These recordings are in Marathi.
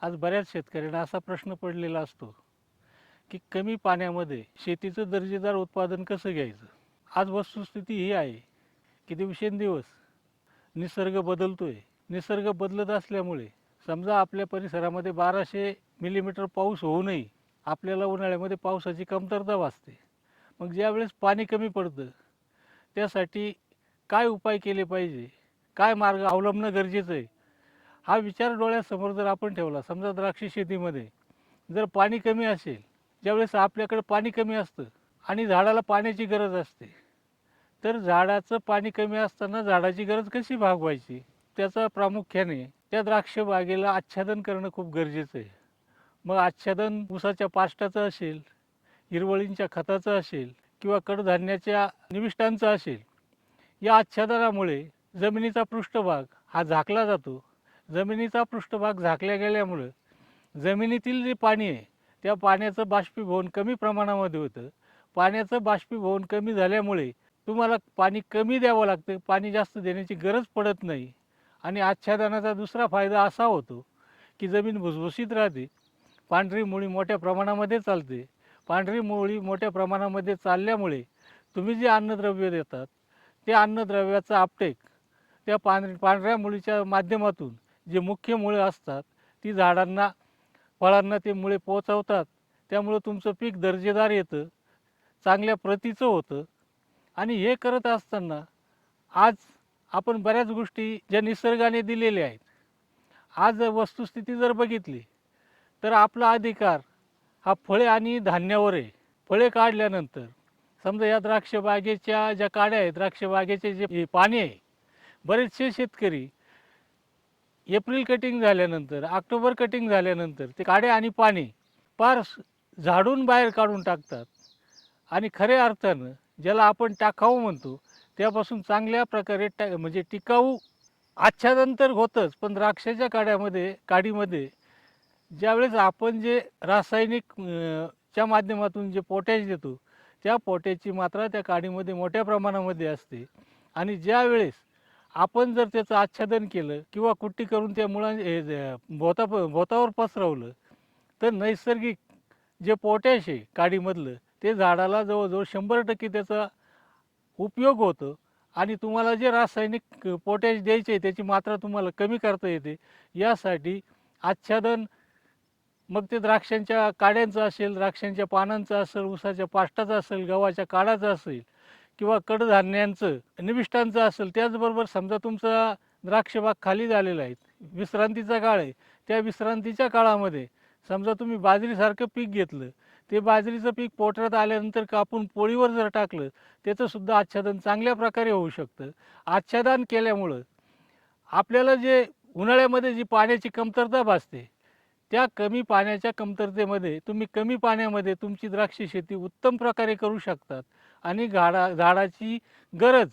आज बऱ्याच शेतकऱ्यांना असा प्रश्न पडलेला असतो की कमी पाण्यामध्ये शेतीचं दर्जेदार उत्पादन कसं घ्यायचं. आज वस्तुस्थिती ही आहे की दिवसेंदिवस निसर्ग बदलतोय. निसर्ग बदलत असल्यामुळे समजा आपल्या परिसरामध्ये 1200 मिलीमीटर पाऊस होऊनही आपल्याला उन्हाळ्यामध्ये पावसाची कमतरता भासते. मग ज्यावेळेस पाणी कमी पडतं त्यासाठी काय उपाय केले पाहिजे, काय मार्ग अवलंबणं गरजेचं आहे, हा विचार डोळ्यासमोर जर आपण ठेवला. समजा द्राक्ष शेतीमध्ये जर पाणी कमी असेल, ज्यावेळेस आपल्याकडे पाणी कमी असतं आणि झाडाला पाण्याची गरज असते, तर झाडाचं पाणी कमी असताना झाडाची गरज कशी भागवायची, त्याचा प्रामुख्याने त्या द्राक्ष बागेला आच्छादन करणं खूप गरजेचं आहे. मग आच्छादन ऊसाच्या पाष्टाचं असेल, हिरवळींच्या खताचं असेल किंवा कडधान्याच्या निविष्टांचं असेल. या आच्छादनामुळे जमिनीचा पृष्ठभाग हा झाकला जातो. जमिनीचा पृष्ठभाग झाकल्या गेल्यामुळं जमिनीतील जे पाणी आहे त्या पाण्याचं बाष्पीभवन कमी प्रमाणामध्ये होतं. पाण्याचं बाष्पीभवन कमी झाल्यामुळे तुम्हाला पाणी कमी द्यावं लागतं, पाणी जास्त देण्याची गरज पडत नाही. आणि आच्छादनाचा दुसरा फायदा असा होतो की जमीन भुसभुशीत राहते, पांढरी मुळी मोठ्या प्रमाणामध्ये चालते. पांढरी मुळी मोठ्या प्रमाणामध्ये चालल्यामुळे तुम्ही जे अन्नद्रव्य देतात ते अन्नद्रव्याचं आपटेक त्या पांढऱ्या मुळीच्या माध्यमातून जे मुख्य मुळे असतात ती झाडांना, फळांना ते मुळे पोचवतात. त्यामुळं तुमचं पीक दर्जेदार येतं, चांगल्या प्रतीचं होतं. आणि हे करत असताना आज आपण बऱ्याच गोष्टी ज्या निसर्गाने दिलेल्या आहेत, आज वस्तुस्थिती जर बघितली तर आपला अधिकार हा फळे आणि धान्यावर आहे. फळे काढल्यानंतर समजा या द्राक्ष बागेच्या ज्या काड्या आहेत, द्राक्ष बागेचे जे पाणी आहे, बरेचसे शेतकरी एप्रिल कटिंग झाल्यानंतर, ऑक्टोबर कटिंग झाल्यानंतर ते काड्या आणि पाणी पार झाडून बाहेर काढून टाकतात. आणि खऱ्या अर्थानं ज्याला आपण टाकाऊ म्हणतो त्यापासून चांगल्या प्रकारे म्हणजे टिकाऊ आच्छादन तर होतंच, पण द्राक्षाच्या काडीमध्ये ज्यावेळेस आपण जे रासायनिक च्या माध्यमातून जे पोटॅश देतो त्या पोटॅशची मात्रा त्या काडीमध्ये मोठ्या प्रमाणामध्ये असते. आणि ज्यावेळेस आपण जर त्याचं आच्छादन केलं किंवा कुट्टी करून त्या भोतावर पसरवलं तर नैसर्गिक जे पोटॅश आहे काडीमधलं ते झाडाला जवळजवळ 100% त्याचा उपयोग होतो. आणि तुम्हाला जे रासायनिक पोटॅश द्यायचे आहे त्याची मात्रा तुम्हाला कमी करता येते. यासाठी आच्छादन मग ते द्राक्षांच्या काड्यांचं असेल, द्राक्षांच्या पानांचं असेल, ऊसाच्या पाष्टाचं असेल, गव्हाच्या काडाचं असेल किंवा कडधान्यांचं निविष्टांचं असेल. त्याचबरोबर समजा तुमचा द्राक्षबाग खाली झालेला आहे, विश्रांतीचा काळ आहे, त्या विश्रांतीच्या काळामध्ये समजा तुम्ही बाजरीसारखं पीक घेतलं, ते बाजरीचं पीक पोटऱ्यात आल्यानंतर कापून पोळीवर जर टाकलं त्याचंसुद्धा आच्छादन चांगल्या प्रकारे होऊ शकतं. आच्छादन केल्यामुळं आपल्याला जे उन्हाळ्यामध्ये जी पाण्याची कमतरता भासते त्या कमी पाण्याच्या कमतरतेमध्ये तुम्ही कमी पाण्यामध्ये तुमची द्राक्ष शेती उत्तम प्रकारे करू शकतात. आणि झाडाची गरज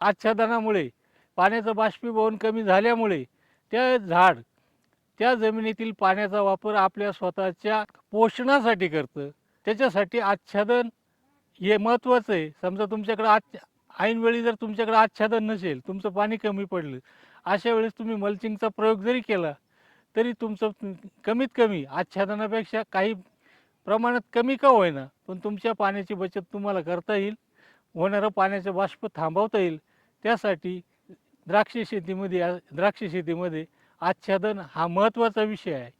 आच्छादनामुळे, पाण्याचं बाष्पीभवन कमी झाल्यामुळे त्या जमिनीतील पाण्याचा वापर आपल्या स्वतःच्या पोषणासाठी करतं. त्याच्यासाठी आच्छादन हे महत्त्वाचं आहे. समजा तुमच्याकडं ऐनवेळी जर तुमच्याकडे आच्छादन नसेल, तुमचं पाणी कमी पडलं, अशा वेळेस तुम्ही मल्चिंगचा प्रयोग जरी केला तरी तुमचं कमीत कमी आच्छादनापेक्षा काही प्रमाणात कमी का होईना पण तुमच्या पाण्याची बचत तुम्हाला करता येईल, होणारं पाण्याचं बाष्प थांबवता येईल. त्यासाठी द्राक्ष शेतीमध्ये आच्छादन हा महत्त्वाचा विषय आहे.